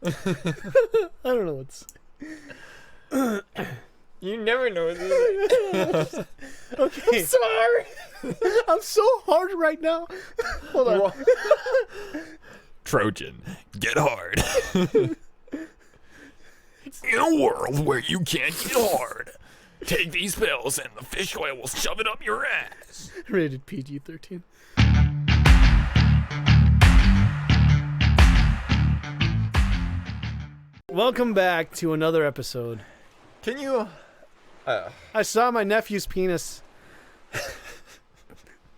I don't know what's. You never know. Okay. I'm sorry. I'm so hard right now. Hold on. Trojan, get hard. In a world where you can't get hard, take these pills and the fish oil will shove it up your ass. Rated PG-13. Welcome back to another episode. Can you... I saw my nephew's penis.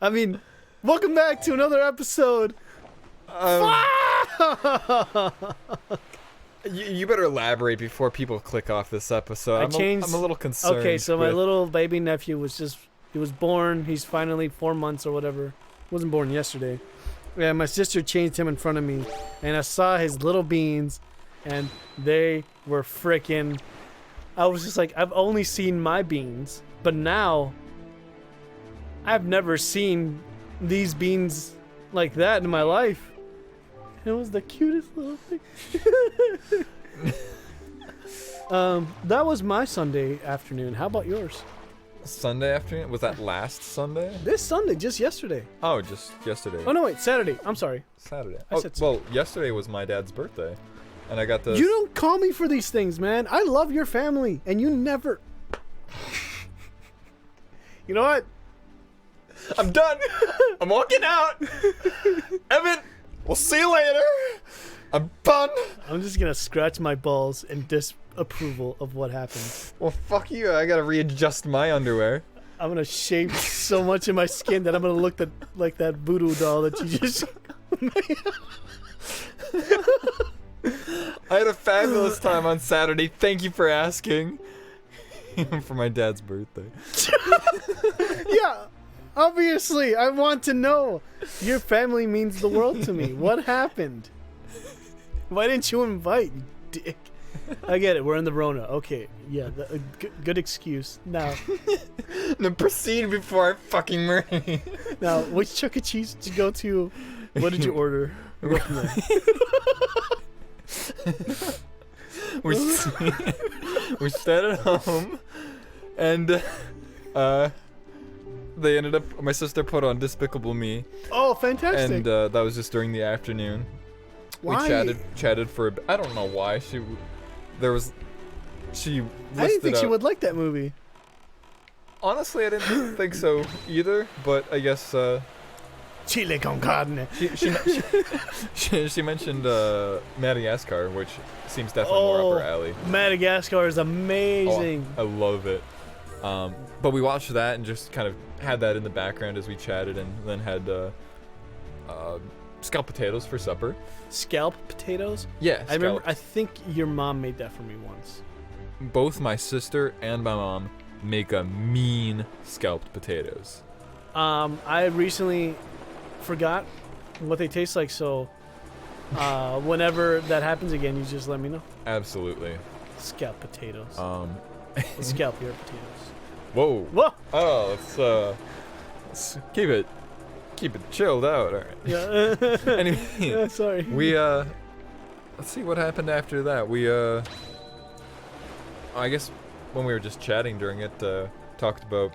I mean, welcome back to another episode. You better elaborate before people click off this episode. I'm a little concerned. Okay, so my little baby nephew he was born. He's finally 4 months or whatever. Wasn't born yesterday. Yeah, my sister changed him in front of me, and I saw his little beans, and they were frickin'. I was just like, I've only seen my beans, but now I've never seen these beans like that in my life. It was the cutest little thing. That was my Sunday afternoon. How about yours? Sunday afternoon? Was that last Sunday? This Sunday, just yesterday. Oh, just yesterday. Oh no, wait, Saturday. I'm sorry. Saturday. I said well, yesterday was my dad's birthday, and I got the. You don't call me for these things, man. I love your family, and you never. You know what? I'm done. I'm walking out. Evan, we'll see you later. I'm done. I'm just gonna scratch my balls in disapproval of what happened. Well, fuck you. I gotta readjust my underwear. I'm gonna shave so much in my skin that I'm gonna look like that voodoo doll that you just. I had a fabulous time on Saturday. Thank you for asking. For my dad's birthday. Yeah, obviously, I want to know. Your family means the world to me. What happened? Why didn't you invite, you dick? I get it. We're in the Rona. Okay, yeah, good excuse. Now proceed before I fucking murder you. Now, which Chuck E. Cheese did you go to? What did you order? We'll go from there. we stayed at home, and they ended up. My sister put on Despicable Me. Oh, fantastic! And that was just during the afternoon. Why? We chatted for a bit. I don't know why she. She. I didn't think she would like that movie. Honestly, I didn't think so either. But I guess. Chile con carne. She mentioned Madagascar, which seems definitely more up her alley. Madagascar is amazing. Oh, I love it. But we watched that and just kind of had that in the background as we chatted, and then had scalloped potatoes for supper. Scalloped potatoes? Yeah, I remember. I think your mom made that for me once. Both my sister and my mom make a mean scalloped potatoes. I recently forgot what they taste like, so whenever that happens again, you just let me know. Absolutely. Scalloped potatoes. Let's scalp your potatoes. Whoa. Whoa. Oh, let's keep it chilled out. All right. Yeah. Anyway, yeah, sorry. We let's see what happened after that. We I guess when we were just chatting during it, talked about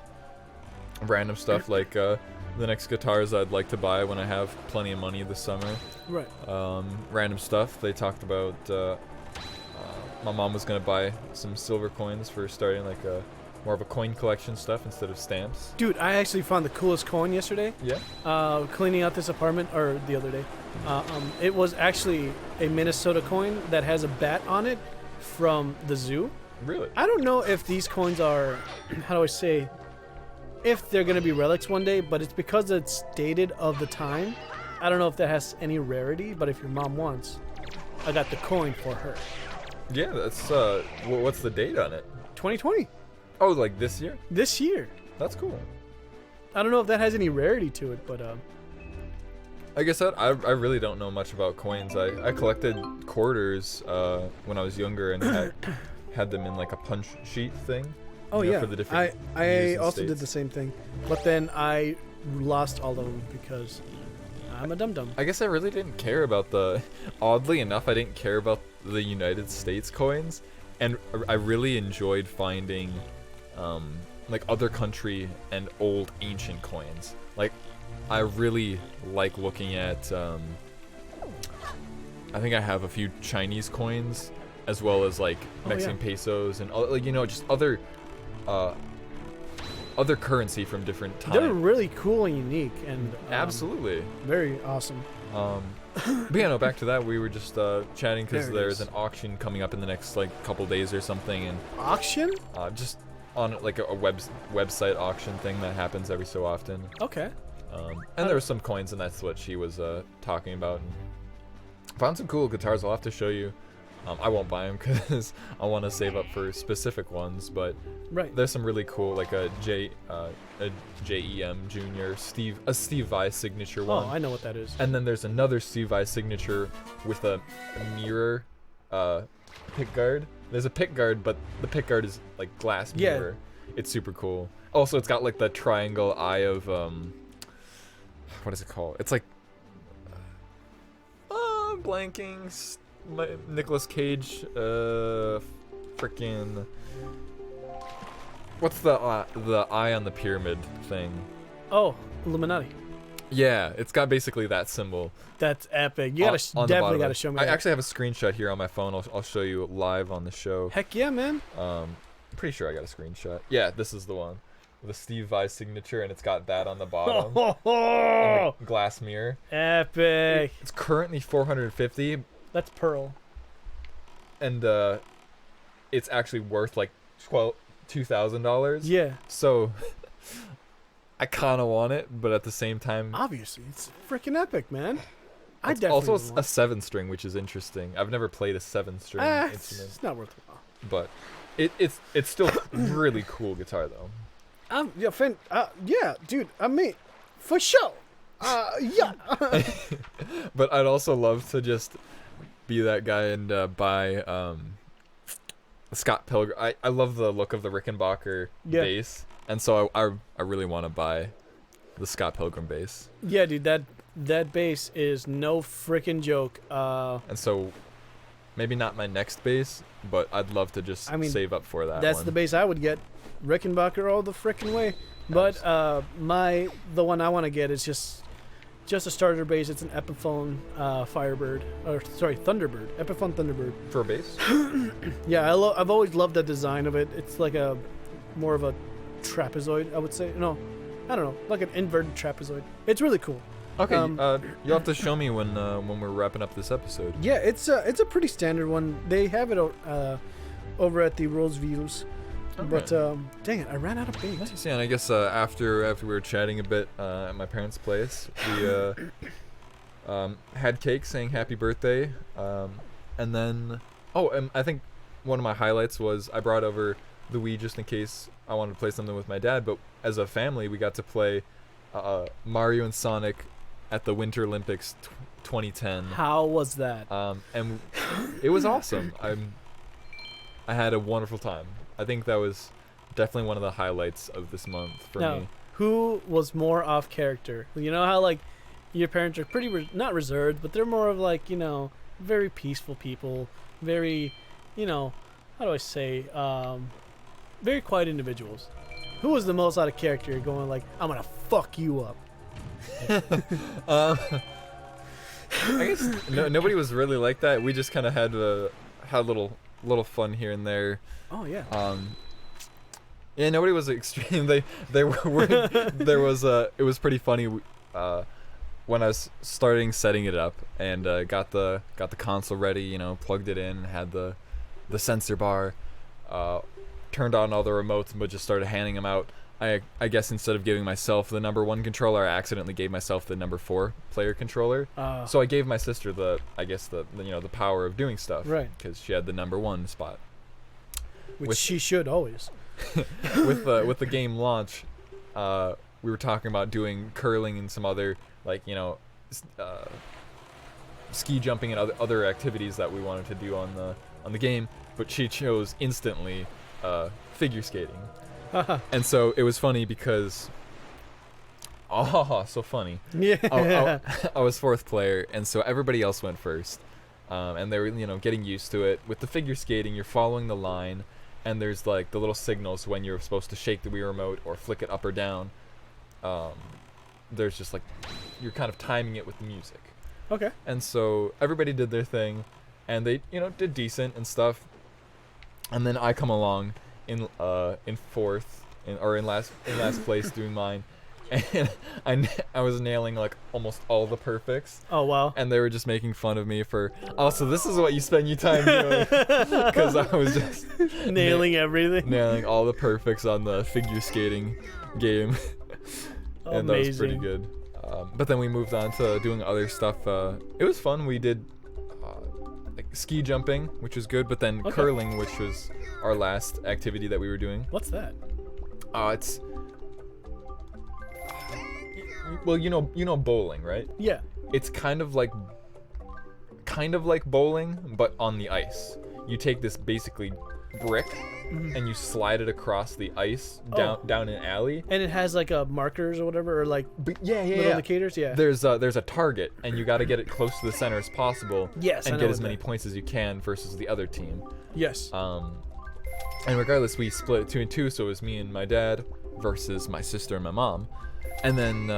random stuff like the next guitars I'd like to buy when I have plenty of money this summer. Right. Random stuff. They talked about my mom was gonna buy some silver coins for starting like more of a coin collection stuff instead of stamps. Dude, I actually found the coolest coin yesterday. Yeah. Cleaning out this apartment, or the other day. It was actually a Minnesota coin that has a bat on it from the zoo. Really? I don't know if these coins are, how do I say, if they're going to be relics one day, but it's because it's dated of the time. I don't know if that has any rarity, but if your mom wants, I got the coin for her. Yeah, that's what's the date on it? 2020. Oh, like this year? This year. That's cool. I don't know if that has any rarity to it, but Like I said, I really don't know much about coins. I collected quarters when I was younger and had them in like a punch sheet thing. Oh you know, yeah, for the different I years and also states. did the same thing, but then I lost all of them because I'm a dum dum. I guess I really didn't care about oddly enough, I didn't care about the United States coins, and I really enjoyed finding, like other country and old ancient coins. Like, I really like looking at, I think I have a few Chinese coins, as well as like Mexican pesos and like, you know, just other currency from different times. They're really cool and unique, and absolutely very awesome. But yeah, no, back to that. We were just chatting because There it there's is. an auction coming up in the next like couple days or something, and Auction? just on like a website auction thing that happens every so often. Okay. And there were some coins, and that's what she was talking about. And found some cool guitars. I'll have to show you. I won't buy them because I want to save up for specific ones, but Right. there's some really cool, like a JEM Junior a Steve Vai signature one. Oh, I know what that is. And then there's another Steve Vai signature with a mirror pick guard. There's a pick guard, but the pick guard is like glass Yeah. mirror. It's super cool. Also, it's got like the triangle eye of what is it called? It's like I'm blanking. Nicolas Cage. Freaking. What's the eye on the pyramid thing? Oh, Illuminati. Yeah, it's got basically that symbol. That's epic. You gotta on the definitely bottom gotta of it. show me I that. actually have a screenshot here on my phone. I'll show you live on the show. Heck yeah, man. Pretty sure I got a screenshot. Yeah, this is the one. The Steve Vai signature, and it's got that on the bottom. Oh, And the glass mirror. epic. It's currently $450, That's Pearl. and it's actually worth like $2,000. Yeah, So I kind of want it, but at the same time, obviously. It's freaking epic, man. I it's definitely also a want 7-string, which is interesting. I've never played a 7-string instrument, it's not worthwhile. but it's still really cool guitar though. Yeah, dude. I mean, for sure. Yeah. But I'd also love to just be that guy and buy Scott Pilgrim. I love the look of the Rickenbacker Yeah. bass, and so I really want to buy the Scott Pilgrim bass. Yeah, dude. That bass is no freaking joke. And so maybe not my next bass, but I'd love to just save up for that. That's one. the bass I would get. Rickenbacker all the freaking way. But the one I want to get is just a starter bass. It's an Epiphone Thunderbird. Epiphone Thunderbird. for a bass. Yeah, I've always loved the design of it. It's like a more of a trapezoid, I would say. No, I don't know, like an inverted trapezoid. It's really cool. Okay, you'll have to show me when we're wrapping up this episode. Yeah, it's a pretty standard one. They have it over at the Rolls Views. Okay. But dang it, I ran out of bait. Nice. Yeah, and I guess after we were chatting a bit at my parents' place, we had cake saying happy birthday, and then I think one of my highlights was I brought over the Wii just in case I wanted to play something with my dad. But as a family, we got to play Mario and Sonic at the Winter Olympics 2010. How was that? And it was awesome. I had a wonderful time. I think that was definitely one of the highlights of this month for me. Who was more off character? You know how like your parents are pretty not reserved, but they're more of like, you know, very peaceful people, very, you know, how do I say, very quiet individuals. Who was the most out of character, going like, I'm gonna fuck you up? I guess nobody was really like that. We just kind of had a little fun here and there. Oh yeah. Yeah, nobody was extreme. They were there was it was pretty funny when I was setting it up and got the console ready, you know, plugged it in, had the sensor bar, turned on all the remotes, but just started handing them out. I guess instead of giving myself the number 1 controller, I accidentally gave myself the number 4 player controller. So I gave my sister the power of doing stuff, right? Because she had the number 1 spot. Which she should always. with the game launch, we were talking about doing curling and some other ski jumping and other activities that we wanted to do on the game, but she chose instantly figure skating. And so it was funny because Oh, so funny. Yeah. I was fourth player, and so everybody else went first. And they were, getting used to it. With the figure skating, you're following the line, and there's like the little signals when you're supposed to shake the Wii remote or flick it up or down. There's just like, you're kind of timing it with the music. Okay. And so everybody did their thing, and they, did decent and stuff. And then I come along in fourth, in last place doing mine, and I was nailing like almost all the perfects. Oh wow. And they were just making fun of me for, oh, so this is what you spend your time doing, because I was just nailing everything. Nailing all the perfects on the figure skating game. And that was pretty good. But then we moved on to doing other stuff. It was fun. We did like ski jumping, which was good, but then curling, which was our last activity that we were doing. What's that? It's well, you know bowling, right? Yeah. It's kind of like bowling, but on the ice. You take this basically brick and you slide it across the ice down an alley. And it has like markers or whatever, or like little indicators. Yeah. There's a target, and you got to get it close to the center as possible. Yes. And get as many points as you can versus the other team. Yes. And regardless, we split it 2 and 2, so it was me and my dad versus my sister and my mom. And then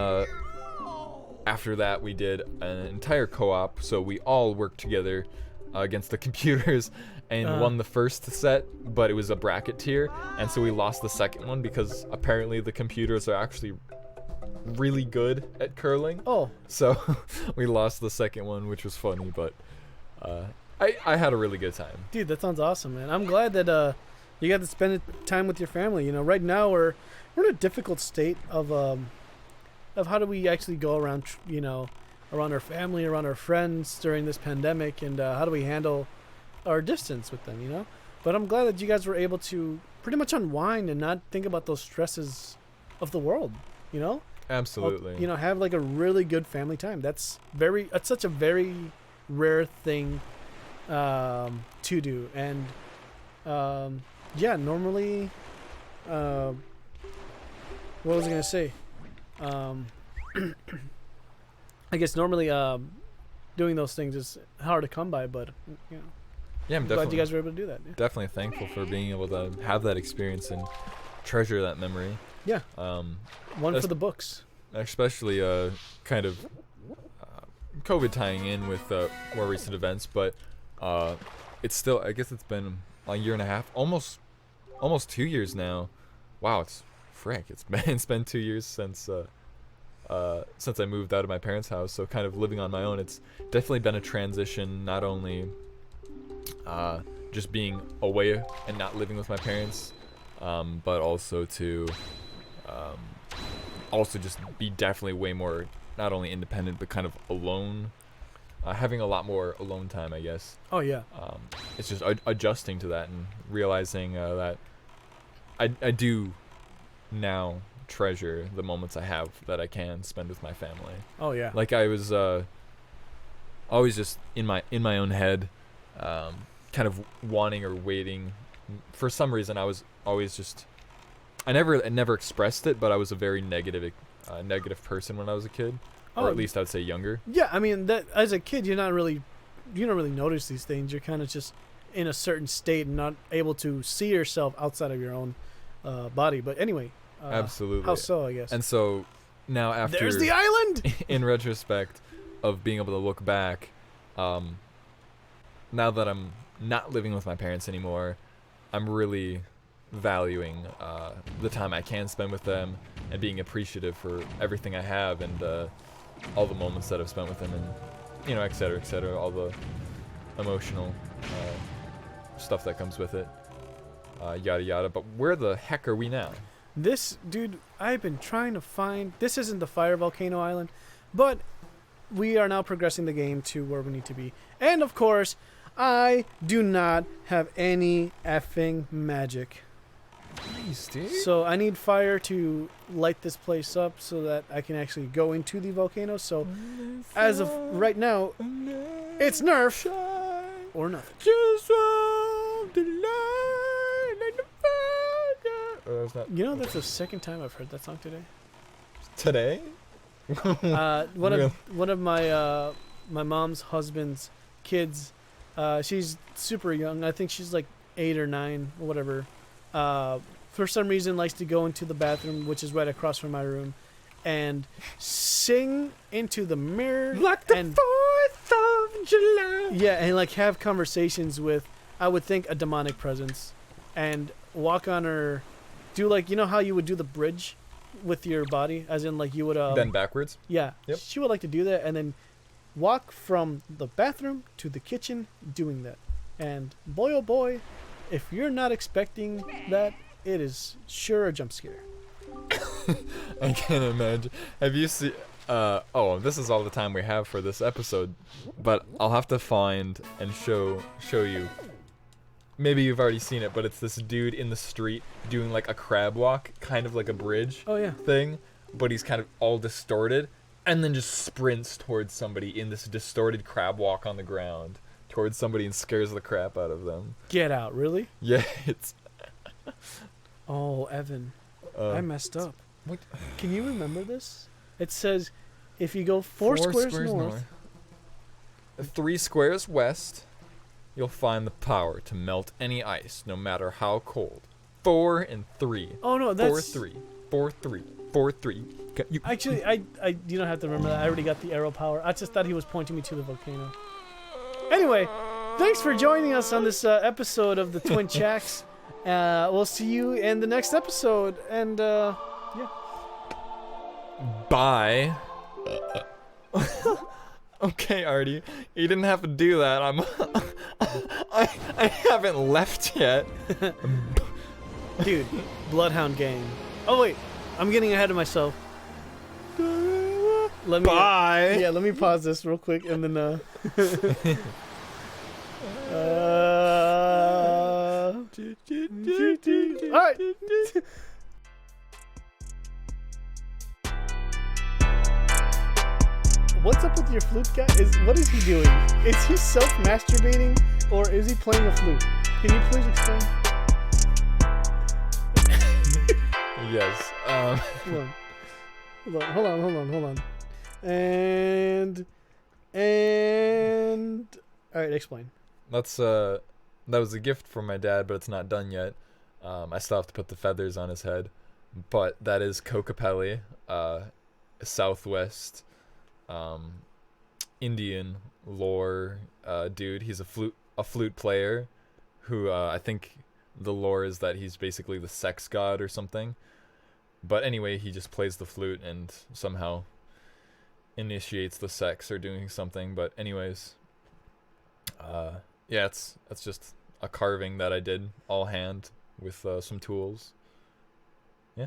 after that, we did an entire co-op, so we all worked together against the computers and won the first set, but it was a bracket tier, and so we lost the second one because apparently the computers are actually really good at curling. Oh. So we lost the second one, which was funny, but I had a really good time. Dude, that sounds awesome, man. I'm glad that you got to spend time with your family. Right now we're in a difficult state of how do we actually go around, around our family, around our friends during this pandemic, and how do we handle our distance with them, But I'm glad that you guys were able to pretty much unwind and not think about those stresses of the world, Absolutely. Have like a really good family time. That's such a very rare thing to do. And normally what was I gonna say? I guess normally doing those things is hard to come by, but yeah, I'm glad you guys were able to do that. Yeah. Definitely thankful for being able to have that experience and treasure that memory. Yeah. One for the books. Especially kind of COVID tying in with more recent events, but it's still, I guess it's been a year and a half, almost 2 years now. Wow, it's been 2 years since I moved out of my parents' house, so kind of living on my own. It's definitely been a transition, not only just being away and not living with my parents, but also to just be definitely way more, not only independent, but kind of alone, having a lot more alone time, I guess. Oh yeah. It's just adjusting to that and realizing that I do now treasure the moments I have that I can spend with my family. Oh yeah. Like I was always just in my own head, kind of wanting or waiting. For some reason, I was always just, I never expressed it, but I was a very negative person when I was a kid, or at least I'd say younger. Yeah, I mean that as a kid, you don't really notice these things. You're kind of just in a certain state and not able to see yourself outside of your own body. But anyway, absolutely. How so? I guess. And so now after there's the island. In retrospect, of being able to look back, now that I'm not living with my parents anymore, I'm really valuing the time I can spend with them and being appreciative for everything I have and all the moments that I've spent with them, and et cetera, all the emotional stuff that comes with it, yada yada. But where the heck are we now? This, dude, I've been trying to find. This isn't the Fire Volcano Island, but we are now progressing the game to where we need to be. And of course, I do not have any effing magic. Nice, dude. So I need fire to light this place up so that I can actually go into the volcano. So as of right now, it's Nerf or nothing. Just the light and the fire. That's the second time I've heard that song today. Today? One of my my mom's husband's kids. She's super young. I think she's like 8 or 9 or whatever. For some reason, likes to go into the bathroom, which is right across from my room, and sing into the mirror Like the and 4th of July. yeah, and like have conversations with, I would think, a demonic presence, and walk on her, do like, you know how you would do the bridge with your body, as in like you would Then backwards. yeah, Yep. she would like to do that, and then walk from the bathroom to the kitchen doing that. And boy, oh boy, if you're not expecting that, it is sure a jump scare. I can't imagine. Have you seen? Oh, this is all the time we have for this episode, but I'll have to find and show you. Maybe you've already seen it, but it's this dude in the street doing like a crab walk, kind of like a bridge Oh yeah. thing, but he's kind of all distorted, and then just sprints towards somebody in this distorted crab walk on the ground towards somebody and scares the crap out of them. Get out, really? Yeah, it's. Oh, Evan, I messed up. What? Can you remember this? It says, if you go four squares north, 3 squares west, you'll find the power to melt any ice, no matter how cold. 4 and 3. oh no, 4 that's 3. 4 3. 4 3. You, actually, I you don't have to remember that. I already got the arrow power. I just thought he was pointing me to the volcano. Anyway, thanks for joining us on this episode of the Twin Chacks. We'll see you in the next episode, and yeah. Bye. Okay, Artie, you didn't have to do that. I haven't left yet. Dude, Bloodhound Gang. Oh wait, I'm getting ahead of myself. Let me Bye. yeah, let me pause this real quick and then all right. What's up with your flute guy? What is he doing? Is he self-masturbating or is he playing a flute? Can you please explain? Yes. Hold on. And all right, explain. That was a gift from my dad, but it's not done yet. I still have to put the feathers on his head, but that is Kokopelli, Southwest, Indian lore dude. He's a flute player, who I think the lore is that he's basically the sex god or something. But anyway, he just plays the flute and somehow initiates the sex or doing something. But anyways, yeah, that's just a carving that I did all hand with some tools. Yeah,